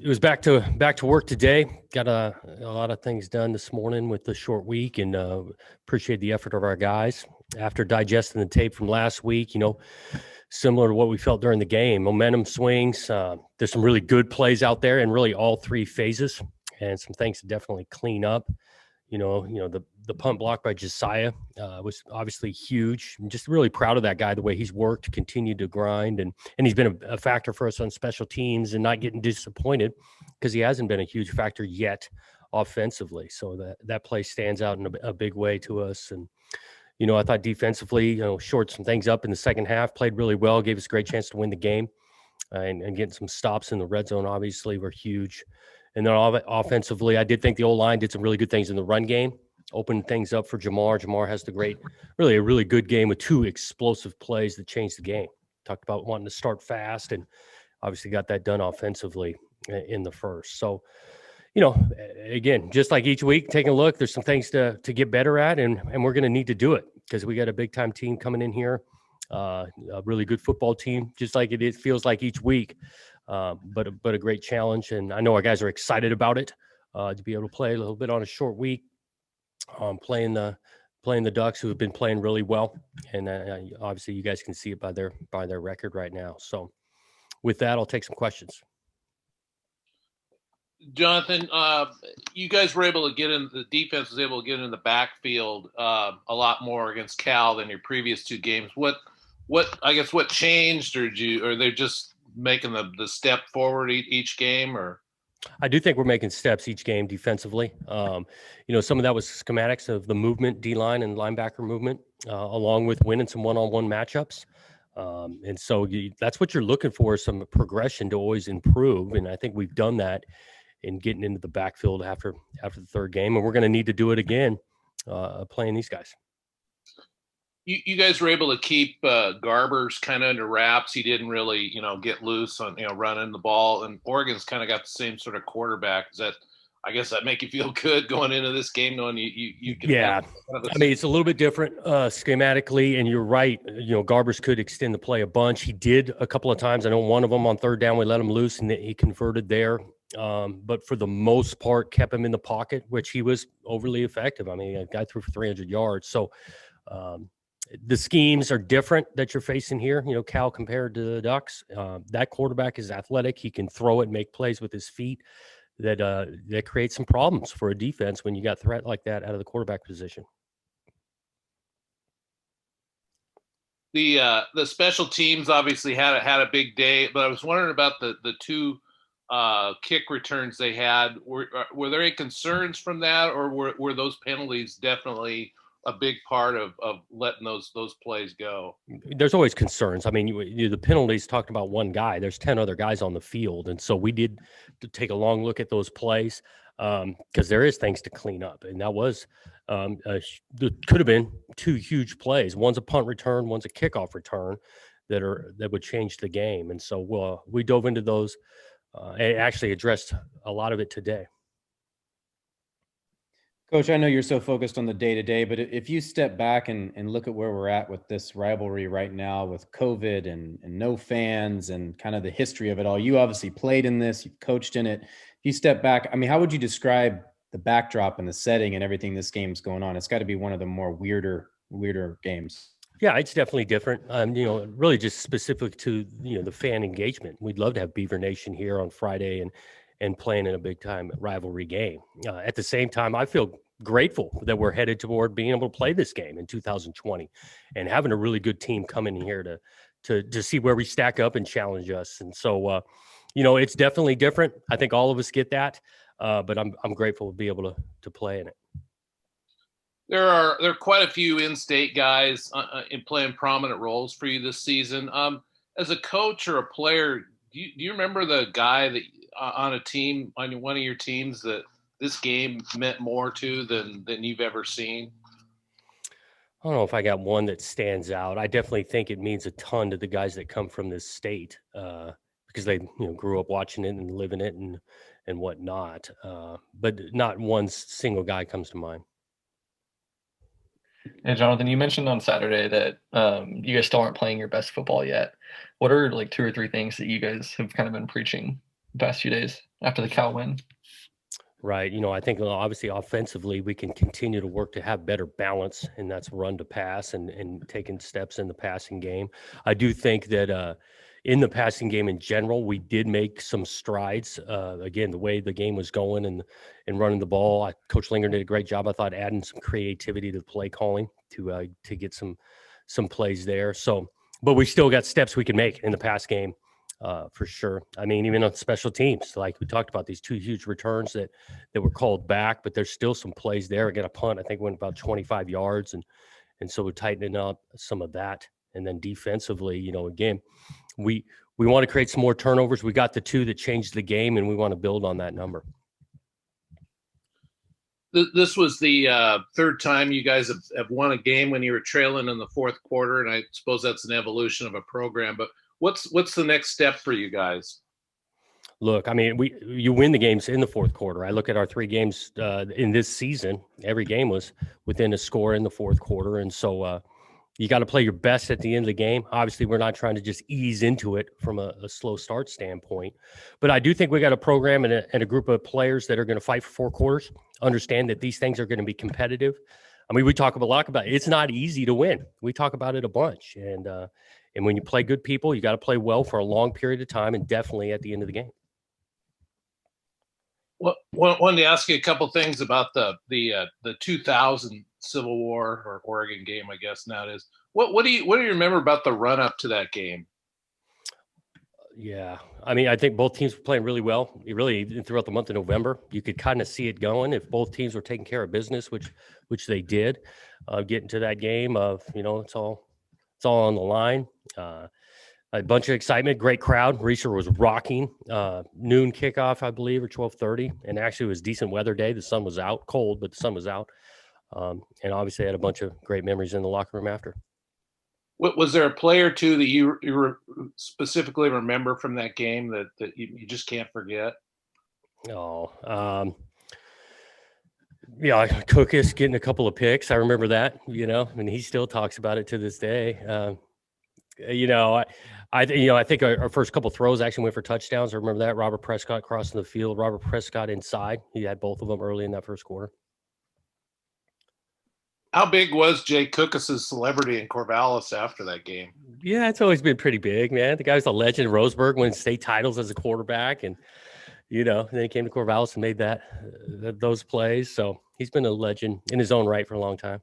was back to work today. Got a lot of things done this morning with the short week, and appreciate the effort of our guys after digesting the tape from last week. Similar to what we felt during the game, momentum swings. There's some really good plays out there in really all three phases, and some things to definitely clean up. The punt block by Josiah was obviously huge. I'm just really proud of that guy, the way he's worked, continued to grind, and he's been a factor for us on special teams and not getting disappointed because he hasn't been a huge factor yet offensively. So that play stands out in a big way to us. And, I thought defensively, shored some things up in the second half, played really well, gave us a great chance to win the game. And getting some stops in the red zone, obviously, were huge. And then offensively, I did think the O-line did some really good things in the run game, opened things up for Jamar. Jamar has a really good game with two explosive plays that changed the game. Talked about wanting to start fast, and obviously got that done offensively in the first. So, again, just like each week, taking a look, there's some things to get better at, and we're going to need to do it because we got a big-time team coming in here, a really good football team, just like it feels like each week. But a great challenge, and I know our guys are excited about it to be able to play a little bit on a short week, playing the Ducks, who have been playing really well, and obviously you guys can see it by their record right now. So, with that, I'll take some questions. Jonathan, you guys were able to get in. The defense was able to get in the backfield a lot more against Cal than your previous two games. What changed, or they're just making the step forward each game, or? I do think we're making steps each game defensively. Some of that was schematics of the movement, D-line and linebacker movement, along with winning some one-on-one matchups. And so that's what you're looking for, is some progression to always improve. And I think we've done that in getting into the backfield after the third game. And we're going to need to do it again playing these guys. You guys were able to keep Garbers kind of under wraps. He didn't really, get loose on, running the ball. And Oregon's kind of got the same sort of quarterback. I guess that make you feel good going into this game, knowing you can. Yeah, it's a little bit different schematically, and you're right. Garbers could extend the play a bunch. He did a couple of times. I know one of them on third down, we let him loose, and he converted there. But for the most part, kept him in the pocket, which he was overly effective. I mean, a guy threw for 300 yards. So, the schemes are different that you're facing here, Cal compared to the Ducks. That quarterback is athletic. He can throw it and make plays with his feet that creates some problems for a defense when you got threat like that out of the quarterback position. The special teams obviously had a big day, but I was wondering about the two kick returns they had. Were there any concerns from that, or were those penalties definitely a big part of letting those plays go? There's always concerns. I mean, the penalties talked about one guy. There's 10 other guys on the field. And so we did take a long look at those plays because there is things to clean up. And that was, there could have been two huge plays. One's a punt return, one's a kickoff return that would change the game. And so we dove into those and actually addressed a lot of it today. Coach, I know you're so focused on the day-to-day, but if you step back and look at where we're at with this rivalry right now with COVID and no fans and kind of the history of it all, you obviously played in this, you've coached in it. If you step back, I mean, how would you describe the backdrop and the setting and everything this game's going on? It's got to be one of the more weirder games. Yeah, it's definitely different. Really just specific to, the fan engagement. We'd love to have Beaver Nation here on Friday and playing in a big time rivalry game. At the same time, I feel grateful that we're headed toward being able to play this game in 2020 and having a really good team come in here to see where we stack up and challenge us. And so, it's definitely different. I think all of us get that, but I'm grateful to be able to play in it. There are quite a few in-state guys in playing prominent roles for you this season. As a coach or a player, do you remember the guy that on a team, on one of your teams, that this game meant more to than you've ever seen? I don't know if I got one that stands out. I definitely think it means a ton to the guys that come from this state because they grew up watching it and living it and whatnot. But not one single guy comes to mind. And Jonathan, you mentioned on Saturday that you guys still aren't playing your best football yet. What are like 2 or 3 things that you guys have kind of been preaching the past few days after the Cal win. Right. I think obviously offensively, we can continue to work to have better balance, and that's run to pass and taking steps in the passing game. I do think that in the passing game in general, we did make some strides. Again, the way the game was going and running the ball, Coach Linger did a great job. I thought adding some creativity to the play calling to get some plays there. So, but we still got steps we can make in the pass game. For sure. I mean, even on special teams, like we talked about, these two huge returns that were called back, but there's still some plays there. I got a punt, I think went about 25 yards. And so we're tightening up some of that. And then defensively, again, we want to create some more turnovers. We got the 2 that changed the game, and we want to build on that number. This was the third time you guys have won a game when you were trailing in the fourth quarter. And I suppose that's an evolution of a program, but what's the next step for you guys? Look, I mean, you win the games in the fourth quarter. I look at our 3 games in this season. Every game was within a score in the fourth quarter. And so you got to play your best at the end of the game. Obviously, we're not trying to just ease into it from a slow start standpoint. But I do think we got a program and a group of players that are going to fight for 4 quarters, understand that these things are going to be competitive. I mean, we talk a lot about it. It's not easy to win. We talk about it a bunch. And when you play good people, you got to play well for a long period of time, and definitely at the end of the game. Well, wanted to ask you a couple things about the 2000 Civil War or Oregon game, I guess now it is. What do you remember about the run up to that game? Yeah, I mean, I think both teams were playing really well. Really, throughout the month of November, you could kind of see it going if both teams were taking care of business, which they did. Getting to that game of it's all on the line. A bunch of excitement, great crowd. Reeser was rocking. Noon kickoff, I believe, or 12:30, and actually it was decent weather day. The sun was out, cold, but the sun was out. And obviously had a bunch of great memories in the locker room after. Was there a play or two that you specifically remember from that game that you just can't forget? Oh, yeah, Cookus getting a couple of picks. I remember that, and he still talks about it to this day. I think our first couple throws actually went for touchdowns. I remember that. Robert Prescott crossing the field, Robert Prescott inside. He had both of them early in that first quarter. How big was Jay Cookus' celebrity in Corvallis after that game? Yeah, it's always been pretty big, man. The guy was a legend. Roseburg winning state titles as a quarterback, and then he came to Corvallis and made those plays. So he's been a legend in his own right for a long time.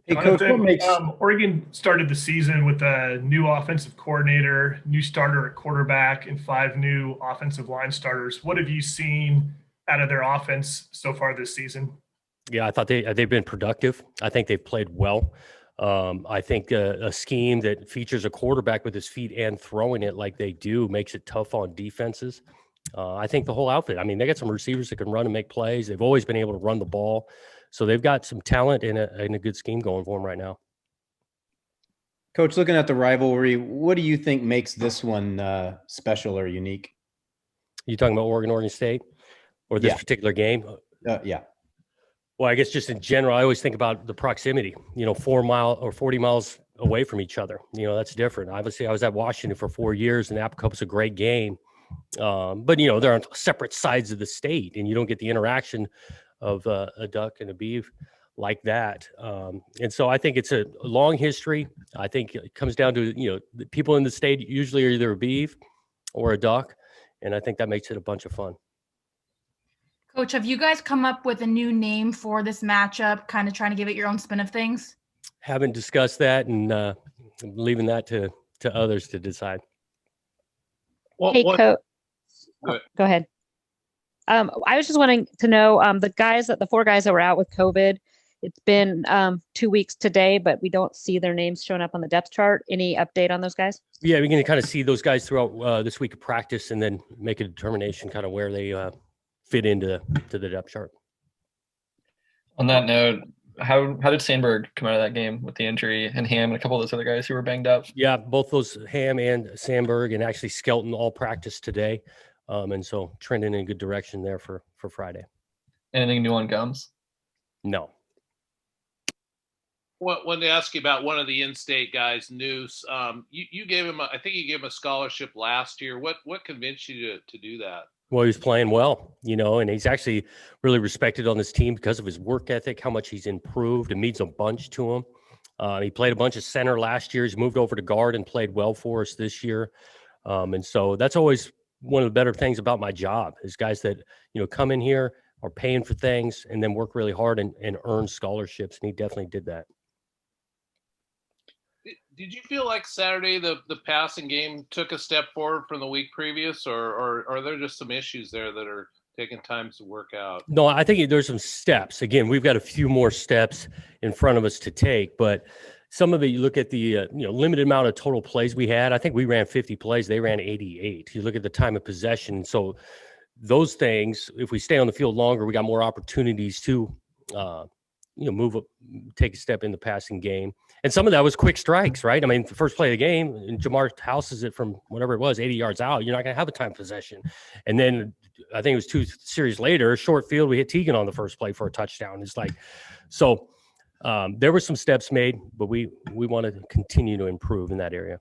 Hey, Coach, what makes Oregon started the season with a new offensive coordinator, new starter at quarterback, and 5 new offensive line starters. What have you seen out of their offense so far this season? Yeah, I thought they've been productive. I think they've played well. I think a scheme that features a quarterback with his feet and throwing it like they do makes it tough on defenses. I think the whole outfit, I mean, they got some receivers that can run and make plays. They've always been able to run the ball. So they've got some talent and a good scheme going for them right now. Coach, looking at the rivalry, what do you think makes this one special or unique? You talking about Oregon State or this particular game? Yeah. Well, I guess just in general, I always think about the proximity, 4 miles or 40 miles away from each other. That's different. Obviously, I was at Washington for 4 years, and Apple Cup's a great game. But, they're on separate sides of the state, and you don't get the interaction of a Duck and a Beav like that. And so I think it's a long history. I think it comes down to, the people in the state usually are either a Beav or a Duck, and I think that makes it a bunch of fun. Coach, have you guys come up with a new name for this matchup, kind of trying to give it your own spin of things? Haven't discussed that, and leaving that to others to decide. Hey, Coach. Go ahead. I was just wanting to know the 4 guys that were out with COVID. It's been 2 weeks today, but we don't see their names showing up on the depth chart. Any update on those guys? Yeah, we're going to kind of see those guys throughout this week of practice, and then make a determination kind of where they fit into the depth chart. On that note, how did Sandberg come out of that game with the injury, and Ham and a couple of those other guys who were banged up? Yeah, both those, Ham and Sandberg, and actually Skelton all practiced today. And so trending in a good direction there for Friday. Anything new on Gums? No. wanted to ask you about one of the in-state guys, Noose. You gave him, I think you gave him a scholarship last year. What convinced you to do that? Well, he was playing well, and he's actually really respected on this team because of his work ethic, how much he's improved. It means a bunch to him. He played a bunch of center last year. He's moved over to guard and played well for us this year. And so that's always one of the better things about my job is guys that, come in here, are paying for things, and then work really hard and earn scholarships. And he definitely did that. Did you feel like Saturday the passing game took a step forward from the week previous, or are there just some issues there that are taking time to work out? No, I think there's some steps. Again, we've got a few more steps in front of us to take, but some of it, you look at the limited amount of total plays we had. I think we ran 50 plays. They ran 88. You look at the time of possession. So those things, if we stay on the field longer, we got more opportunities to move up, take a step in the passing game. And some of that was quick strikes, right? I mean, the first play of the game, and Jamar houses it from whatever it was, 80 yards out. You're not going to have a time possession. And then I think it was 2 series later, short field, we hit Teagan on the first play for a touchdown. It's like, so there were some steps made, but we want to continue to improve in that area.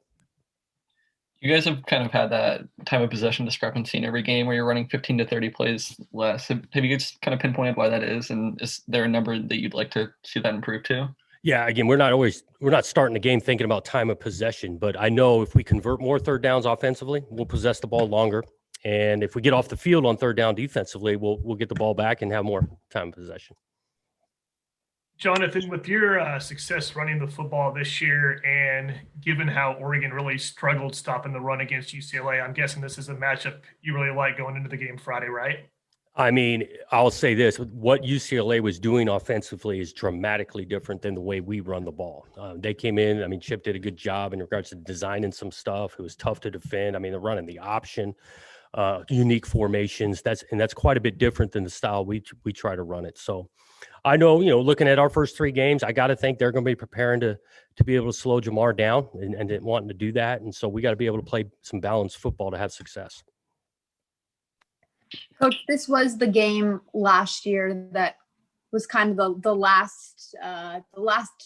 You guys have kind of had that time of possession discrepancy in every game where you're running 15 to 30 plays less. Have you guys kind of pinpointed why that is? And is there a number that you'd like to see that improve to? Yeah, again, we're not starting the game thinking about time of possession, but I know if we convert more third downs offensively, we'll possess the ball longer. And if we get off the field on third down defensively, we'll get the ball back and have more time of possession. Jonathan, with your success running the football this year and given how Oregon really struggled stopping the run against UCLA, I'm guessing this is a matchup you really like going into the game Friday, right? I mean, I'll say this. What UCLA was doing offensively is dramatically different than the way we run the ball. They came in. I mean, Chip did a good job in regards to designing some stuff. It was tough to defend. I mean, they're running the option, unique formations. That's quite a bit different than the style we try to run it. So I know, looking at our first 3 games, I got to think they're going to be preparing to be able to slow Jamar down and wanting to do that. And so we got to be able to play some balanced football to have success. Coach, this was the game last year that was kind of the last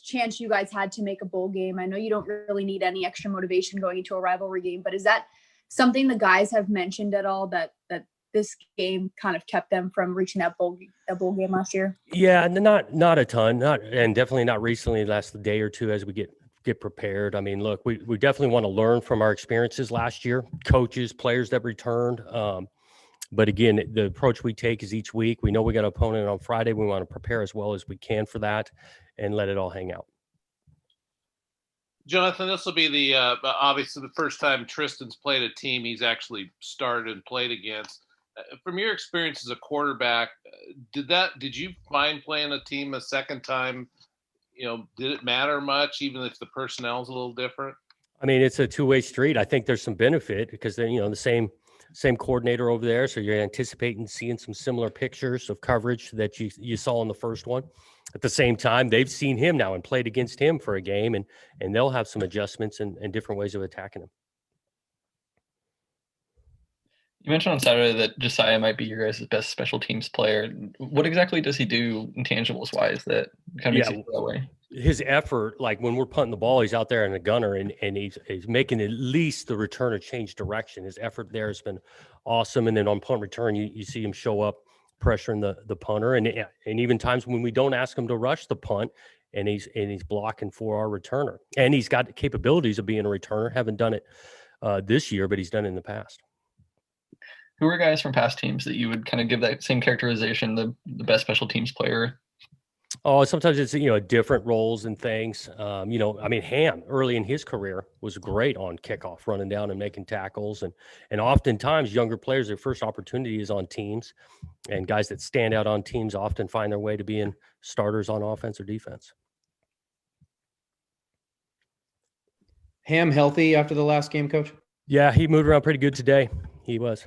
chance you guys had to make a bowl game. I know you don't really need any extra motivation going into a rivalry game, but is that something the guys have mentioned at all that this game kind of kept them from reaching that bowl game last year? Yeah, not a ton, and definitely not recently, the last day or two as we get prepared. I mean, look, we definitely want to learn from our experiences last year, coaches, players that returned. But again, the approach we take is each week. We know we got an opponent on Friday. We want to prepare as well as we can for that and let it all hang out. Jonathan, this will be the obviously the first time Tristan's played a team he's actually started and played against. From your experience as a quarterback, did you find playing a team a second time, did it matter much, even if the personnel is a little different? I mean, it's a two-way street. I think there's some benefit because then, the same coordinator over there. So you're anticipating seeing some similar pictures of coverage that you saw in the first one. At the same time, they've seen him now and played against him for a game, and they'll have some adjustments and different ways of attacking him. You mentioned on Saturday that Josiah might be your guys' best special teams player. What exactly does he do intangibles-wise that kind of makes it that way? His effort, like when we're punting the ball, he's out there in the gunner and he's making at least the returner change direction. His effort there has been awesome. And then on punt return, you see him show up pressuring the punter. And even times when we don't ask him to rush the punt, and he's blocking for our returner. And he's got the capabilities of being a returner. Haven't done it this year, but he's done it in the past. Who are guys from past teams that you would kind of give that same characterization, the best special teams player? Oh, sometimes it's, different roles and things. I mean, Ham early in his career was great on kickoff, running down and making tackles. And oftentimes younger players, their first opportunity is on teams, and guys that stand out on teams often find their way to being starters on offense or defense. Ham healthy after the last game, Coach? Yeah, he moved around pretty good today. He was.